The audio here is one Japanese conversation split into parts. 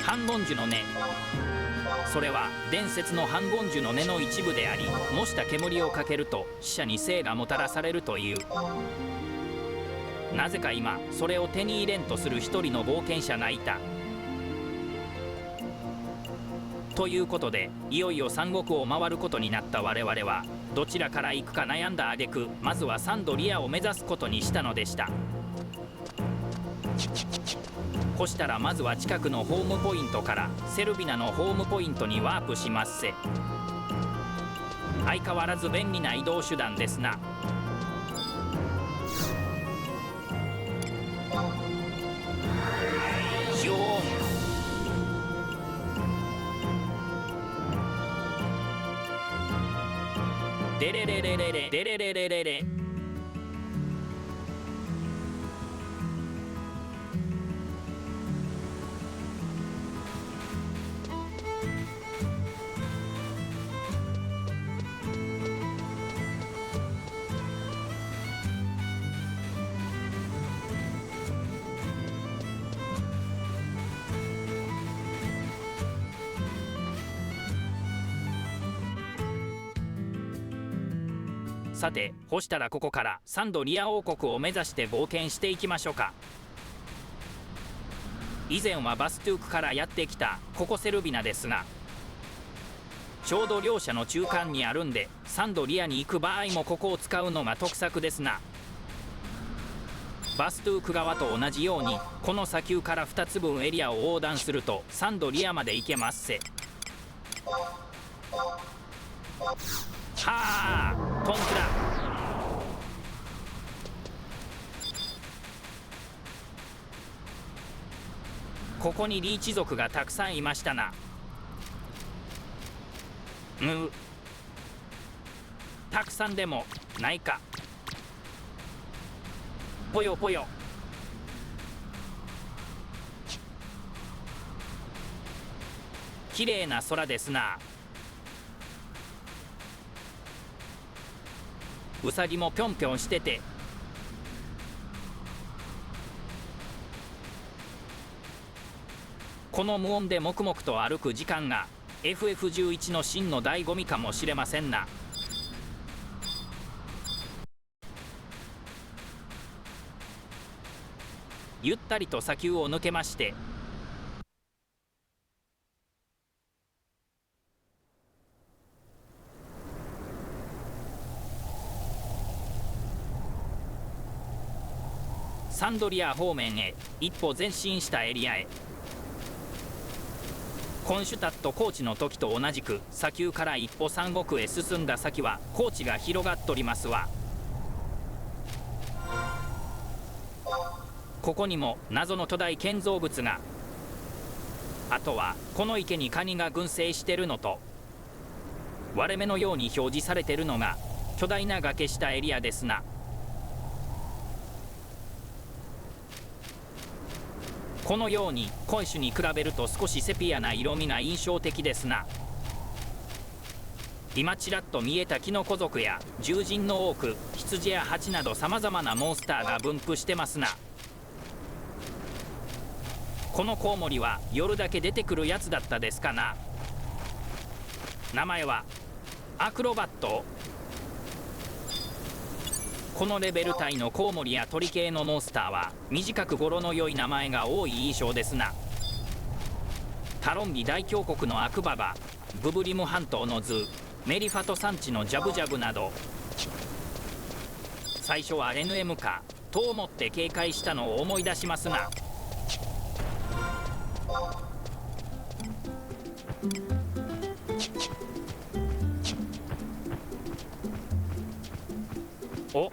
反言樹の根、それは伝説の反言樹の根の一部であり、模した煙をかけると死者に生がもたらされるという。なぜか今それを手に入れんとする一人の冒険者がいた。ということで、いよいよ三国を回ることになった我々は、どちらから行くか悩んだ挙句、まずはサンドリアを目指すことにしたのでした。こしたらまずは近くのホームポイントからセルビナのホームポイントにワープしますせ。相変わらず便利な移動手段ですな。ひょーん。デレレレレレデレレレレレ。さて、ほしたらここからサンドリア王国を目指して冒険していきましょうか。以前はバストゥークからやってきたココセルビナですが、ちょうど両者の中間にあるんで、サンドリアに行く場合もここを使うのが得策ですな。バストゥーク側と同じようにこの砂丘から2つ分エリアを横断するとサンドリアまで行けますせ。はあ、トンクだ。ここにリーチ族がたくさんいましたな。たくさんでもないか。ぽよぽよ。綺麗な空ですな。ウサギもぴょんぴょんしてて、この無音で黙々と歩く時間が FF11 の真の醍醐味かもしれませんな。ゆったりと砂丘を抜けまして、サンドリア方面へ一歩前進したエリアへ。コンシュタット高地の時と同じく砂丘から一歩三国へ進んだ先は高地が広がっとりますわ。ここにも謎の巨大建造物が。あとはこの池にカニが群生してるのと、割れ目のように表示されてるのが巨大な崖下エリアですな。このようにコイシュに比べると少しセピアな色味が印象的ですな。今ちらっと見えたキノコ族や獣人の多く羊や蜂などさまざまなモンスターが分布してますな。このコウモリは夜だけ出てくるやつだったですかな。名前はアクロバット。このレベル帯のコウモリや鳥系のモンスターは短く語呂の良い名前が多い印象ですな。タロンビ大峡谷のアクババ、ブブリム半島のズー、メリファト山地のジャブジャブなど、最初は NM かと思って警戒したのを思い出しますな。お、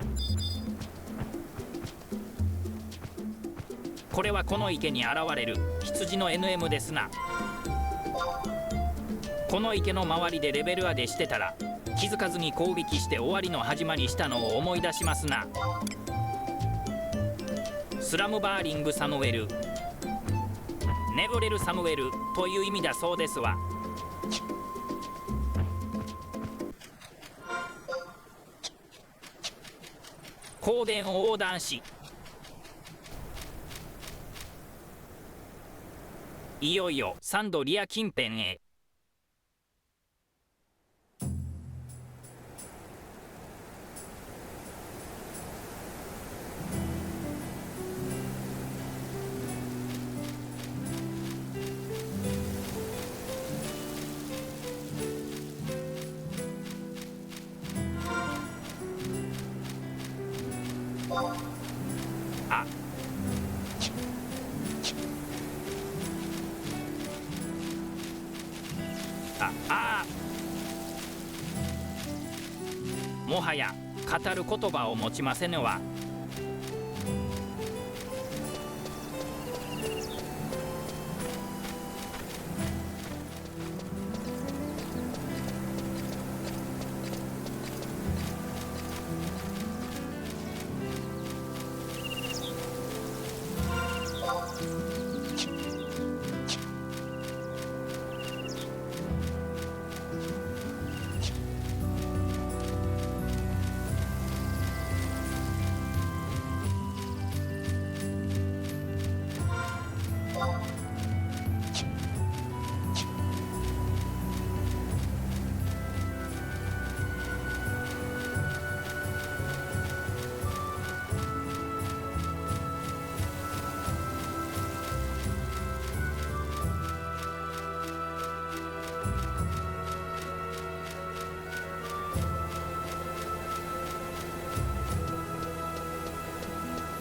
これはこの池に現れる羊の NM ですな。この池の周りでレベル上げしてたら気づかずに攻撃して終わりの始まりしたのを思い出しますな。スラムバーリングサムウェル、眠れるサムウェルという意味だそうですわ。高原を横断し、いよいよサンドリア近辺へ。もはや語る言葉を持ちませぬわ。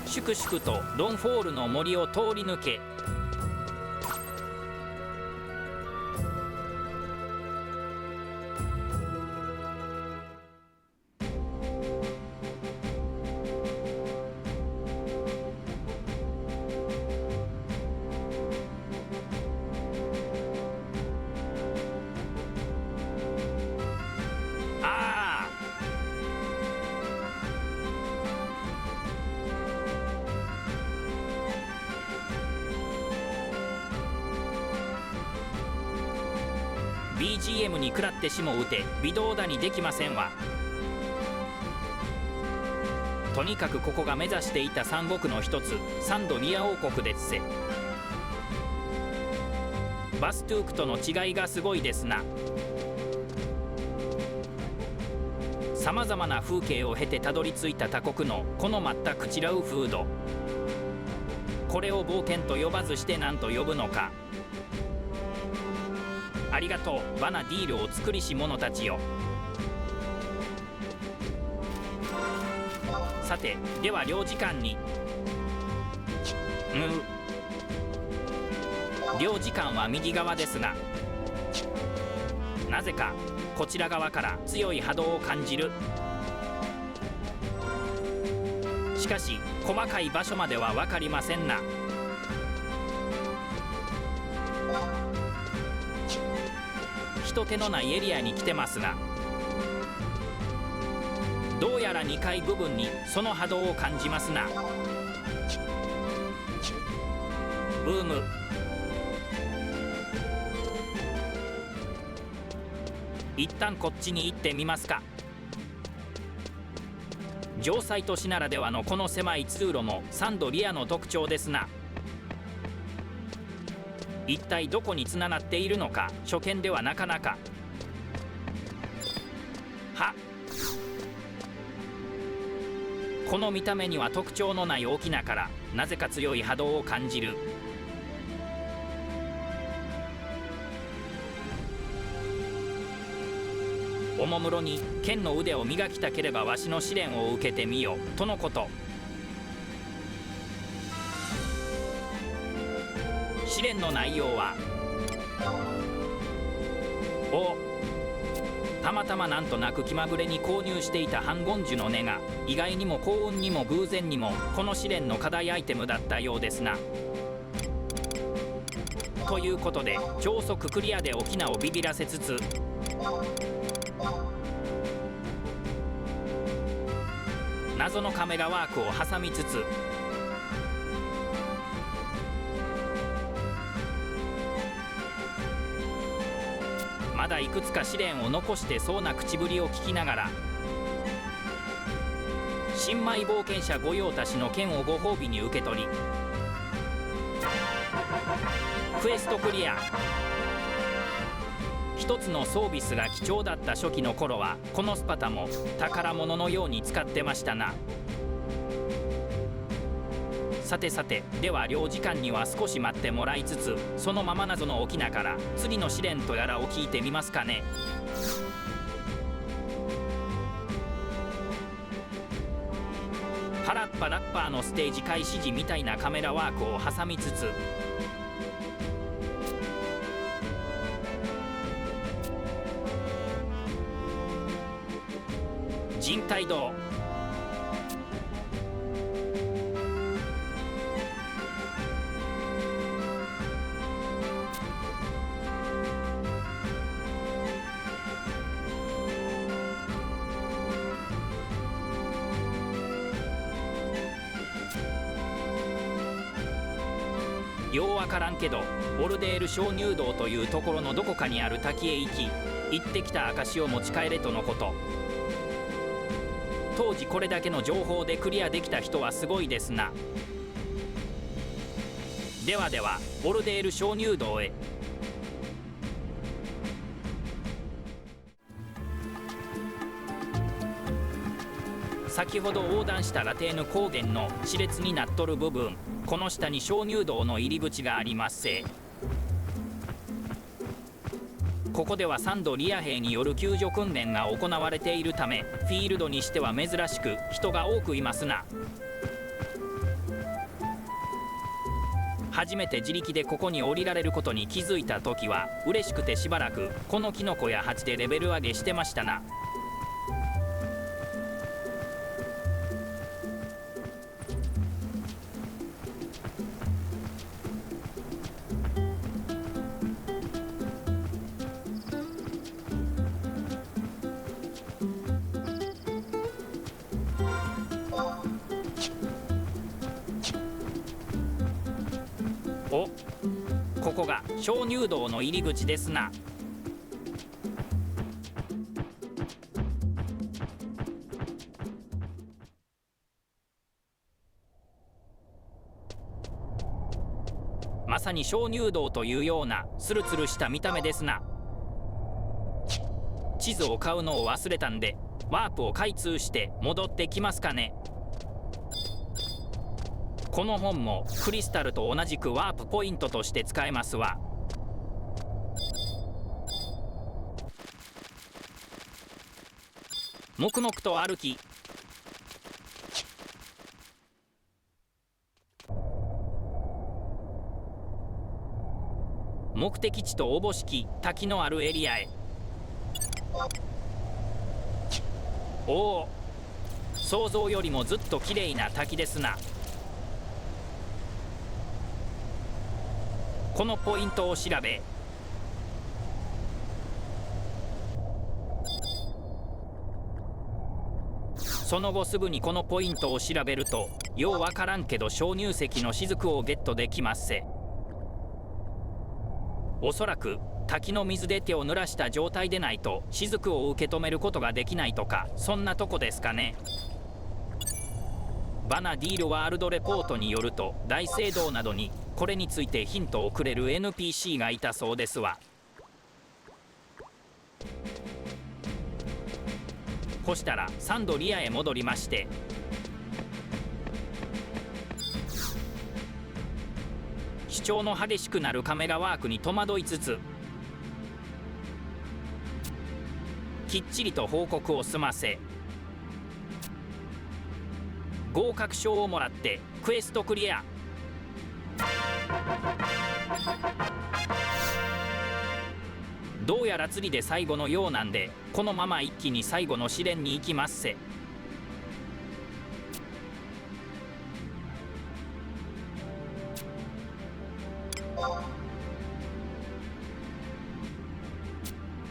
粛々とロンフォールの森を通り抜け、BGM に食らってしもうて微動だにできませんわ。とにかくここが目指していた三国の一つ、サンドリア王国ですせ。バストゥークとの違いがすごいですな。さまざまな風景を経てたどり着いた他国のこの全く違う風土、これを冒険と呼ばずして何と呼ぶのか。ありがとうバナディールを作りし者たちよ。さてでは領事館に。領事館は右側ですが、なぜかこちら側から強い波動を感じる。しかし細かい場所までは分かりませんな。人手のないエリアに来てますが、どうやら2階部分にその波動を感じますな。一旦こっちに行ってみますか。城塞都市ならではのこの狭い通路もサンドリアの特徴ですな。一体どこにつながっているのか初見ではなかなか。この見た目には特徴のない大きなからなぜか強い波動を感じる。おもむろに剣の腕を磨きたければわしの試練を受けてみよとのこと。試練の内容は、たまたまなんとなく気まぐれに購入していた反言樹の根が意外にも幸運にも偶然にもこの試練の課題アイテムだったようですな。ということで超速クリアで沖縄をビビらせつつ、謎のカメラワークを挟みつつ、まだいくつか試練を残してそうな口ぶりを聞きながら、新米冒険者御用達の剣をご褒美に受け取り、クエストクリア。一つの装備スが貴重だった初期の頃はこのスパタも宝物のように使ってましたな。さてさて、では領事館には少し待ってもらいつつ、そのまま謎の沖縄から釣りの試練とやらを聞いてみますかね。原っぱラッパーのステージ開始時みたいなカメラワークを挟みつつ、人体道。ようわからんけど、オルデール鍾乳洞というところのどこかにある滝へ行き、行ってきた証を持ち帰れとのこと。当時これだけの情報でクリアできた人はすごいですな。ではでは、オルデール鍾乳洞へ。先ほど横断したラテーヌ高原の熾烈になっとる部分、この下に鍾乳洞の入り口がありますせ。ここでは3度リア兵による救助訓練が行われているため、フィールドにしては珍しく人が多くいますな。初めて自力でここに降りられることに気づいた時は嬉しくてしばらくこのキノコや鉢でレベル上げしてましたな。お、ここが鍾乳洞の入り口ですな。まさに鍾乳洞というようなツルツルした見た目ですな。地図を買うのを忘れたんでワープを開通して戻ってきますかね。この本もクリスタルと同じくワープポイントとして使えますわ。黙々と歩き、目的地とおぼしき滝のあるエリアへ。おお、想像よりもずっときれいな滝ですな。このポイントを調べ、その後すぐにこのポイントを調べると、ようわからんけど鍾乳石の雫をゲットできますせ。おそらく滝の水で手を濡らした状態でないと雫を受け止めることができないとか、そんなとこですかね。バナディールワールドレポートによると、大聖堂などにこれについてヒントをくれる NPC がいたそうですわ。こしたら3度リアへ戻りまして、主張の激しくなるカメラワークに戸惑いつつ、きっちりと報告を済ませ、合格賞をもらってクエストクリア。どうやら釣りで最後のようなんで、このまま一気に最後の試練に行きますせ。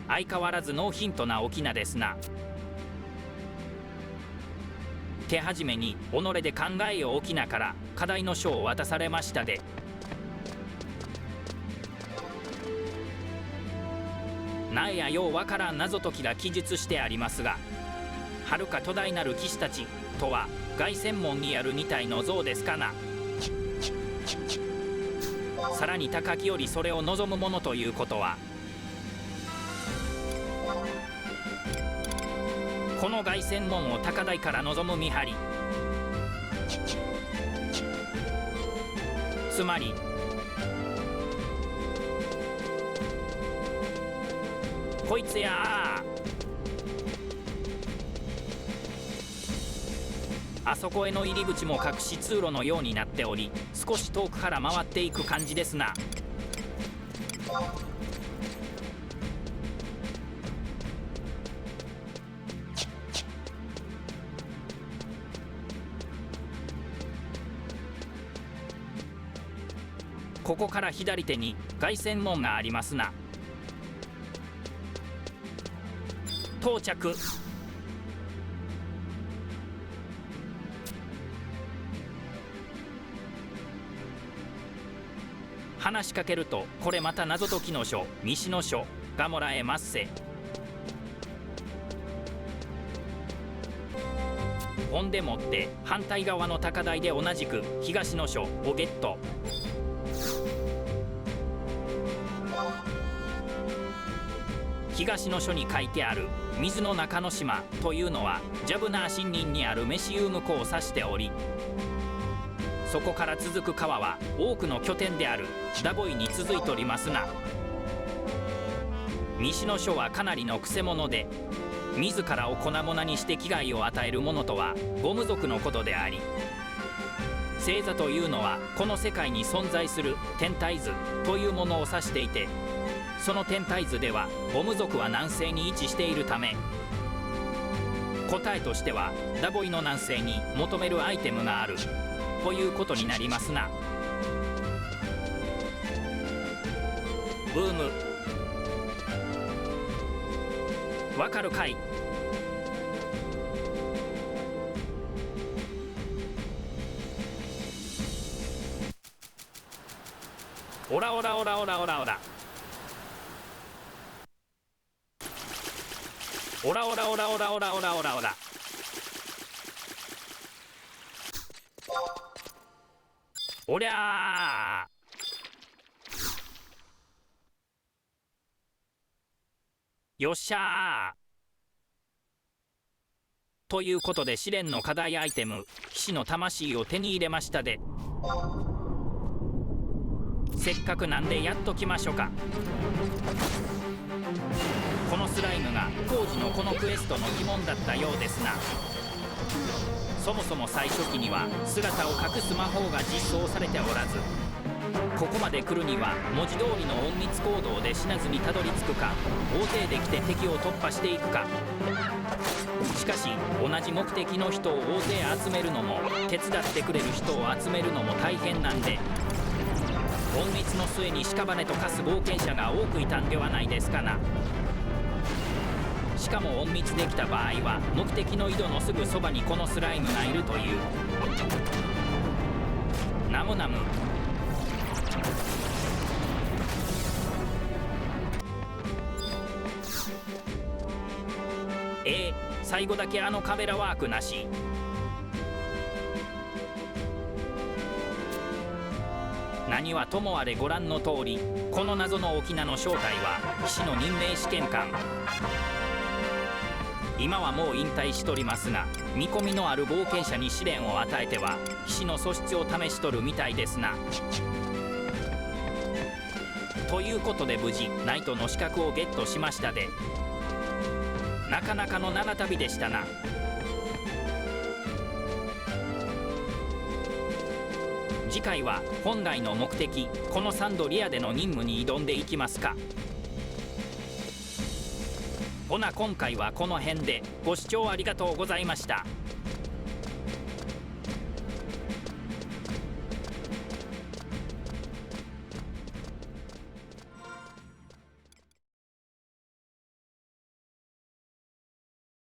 相変わらずノーヒントな沖縄ですな。手始めに己で考えよ沖縄から課題の書を渡されましたで、なんやようわからん謎解きが記述してありますが、はるか巨大なる騎士たちとは凱旋門にある2体の像ですかな。さらに高きよりそれを望むものということは、この凱旋門を高台から望む見張り、つまりこいつやあそこへの入り口も隠し通路のようになっており、少し遠くから回っていく感じですな。ここから左手に凱旋門がありますな。到着。話しかけると、これまた謎解きの書、西の書がもらえますせ。ほんでもって反対側の高台で同じく東の書をゲット。東の書に書いてある水の中の島というのはジャブナー森林にあるメシウム湖を指しており、そこから続く川は多くの拠点であるダボイに続いておりますな。西の書はかなりのくせ者で、自らを粉々にして危害を与える者とはゴム族のことであり、星座というのはこの世界に存在する天体図というものを指していて、その天体図ではゴム族は南西に位置しているため、答えとしてはダボイの南西に求めるアイテムがあるということになりますな。ブームわかるかい？オラオラオラオラオラオラオラオラオラオラオラオラオラオラおりゃー。よっしゃー。ということで試練の課題アイテム、騎士の魂を手に入れましたで。せっかくなんでやっときましょうか。このスライムが当時のこのクエストの疑問だったようですな。そもそも最初期には姿を隠す魔法が実装されておらず、ここまで来るには文字通りの隠密行動で死なずにたどり着くか、大勢で来て敵を突破していくか。しかし同じ目的の人を大勢集めるのも手伝ってくれる人を集めるのも大変なんで、隠密の末に屍と化す冒険者が多くいたんではないですかな。しかも隠密できた場合は目的の井戸のすぐそばにこのスライムがいるという。ナムナム。最後だけあのカメラワークなし。何はともあれご覧の通り、この謎の翁の正体は騎士の任命試験官。今はもう引退しとりますが、見込みのある冒険者に試練を与えては騎士の素質を試しとるみたいですな。ということで無事ナイトの資格をゲットしましたで。なかなかの長旅でしたな。次回は本来の目的、このサンドリアでの任務に挑んでいきますか。ほな今回はこの辺でご視聴ありがとうございました。